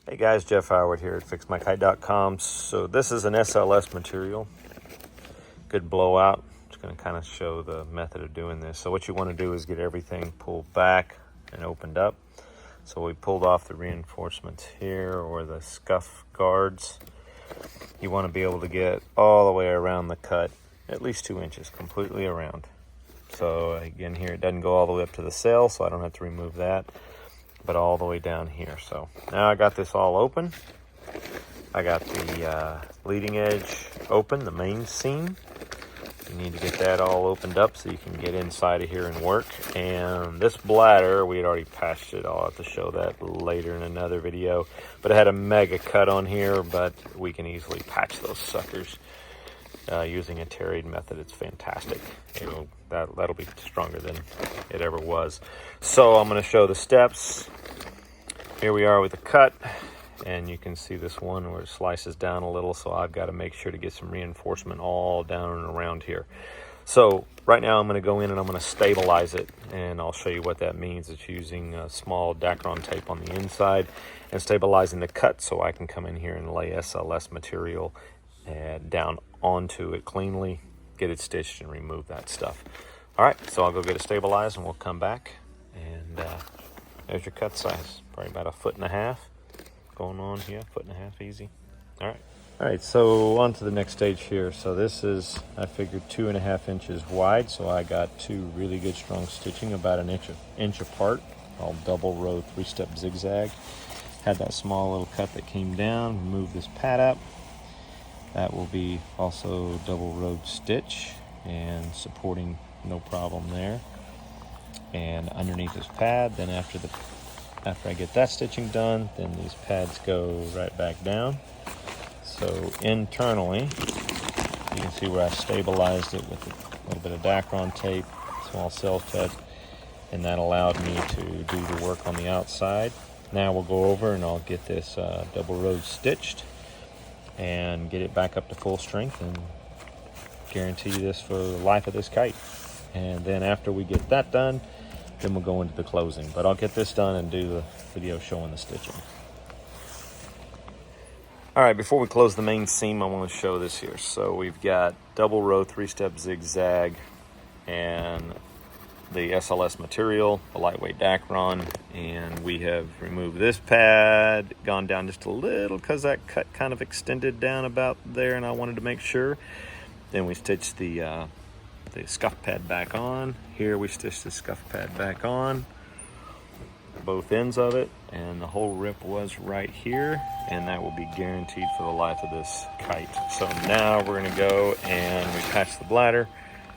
Hey guys, Jeff Howard here at FixMyKite.com. So this is an SLS material, good blowout. Just going to kind of show the method of doing this. So what you want to do is get everything pulled back and opened up. So we pulled off the reinforcements here, or the scuff guards. You want to be able to get all the way around the cut, at least 2 inches, completely around. So again, here it doesn't go all the way up to the sail, so I don't have to remove that, but all the way down here. So now I got this all open. I got the leading edge open, the main seam. You need to get that all opened up so you can get inside of here and work. And this bladder, we had already patched it. I'll have to show that later in another video. But it had a mega cut on here, but we can easily patch those suckers using a terried method. It's fantastic. That'll be stronger than it ever was. So I'm going to show the steps. Here we are with the cut, and you can see this one where it slices down a little, so I've got to make sure to get some reinforcement all down and around here. So right now I'm going to go in and I'm going to stabilize it, and I'll show you what that means. It's using a small Dacron tape on the inside and stabilizing the cut so I can come in here and lay SLS material down onto it cleanly, get it stitched, and remove that stuff. All right, so I'll go get it stabilized and we'll come back, and there's your cut size, probably about 1.5 feet going on here, 1.5 feet easy. All right, so on to the next stage here. So this is, I figured, 2.5 inches wide, so I got 2 really good strong stitching about an inch apart. I'll double row 3-step zigzag. Had that small little cut that came down, remove this pad up. That will be also double rowed stitch and supporting, no problem there. And underneath this pad, then after I get that stitching done, then these pads go right back down. So internally, you can see where I stabilized it with a little bit of Dacron tape, small self-cut, and that allowed me to do the work on the outside. Now we'll go over and I'll get this double rowed stitched and get it back up to full strength and guarantee this for the life of this kite. And then after we get that done, then we'll go into the closing. But I'll get this done and do the video showing the stitching. All right, before we close the main seam, I want to show this here. So we've got double row 3-step zigzag and the SLS material, the lightweight Dacron, and we have removed this pad, gone down just a little because that cut kind of extended down about there, and I wanted to make sure. Then we stitched the scuff pad back on. Here we stitched the scuff pad back on, both ends of it, and the whole rip was right here, and that will be guaranteed for the life of this kite. So now we're going to go and we patch the bladder,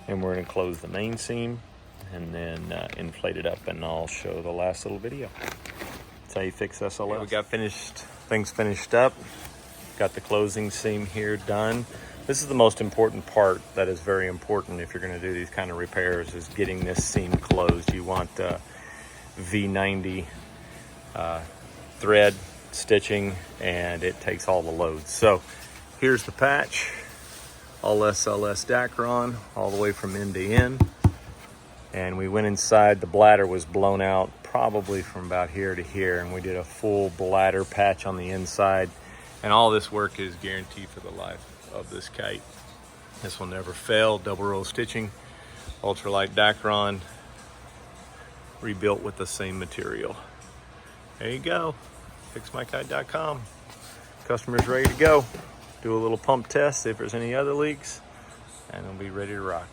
and we're going to close the main seam and then inflate it up, and I'll show the last little video. That's how you fix SLS. Okay, we got things finished up. Got the closing seam here done. This is the most important part. That is very important if you're going to do these kind of repairs, is getting this seam closed. You want V90 thread stitching, and it takes all the loads. So here's the patch, all SLS Dacron, all the way from end to end. And we went inside, the bladder was blown out probably from about here to here, and we did a full bladder patch on the inside. And all this work is guaranteed for the life of this kite. This will never fail. Double row stitching, ultralight Dacron, rebuilt with the same material. There you go, FixMyKite.com. Customer's ready to go. Do a little pump test, see if there's any other leaks, and it'll be ready to rock.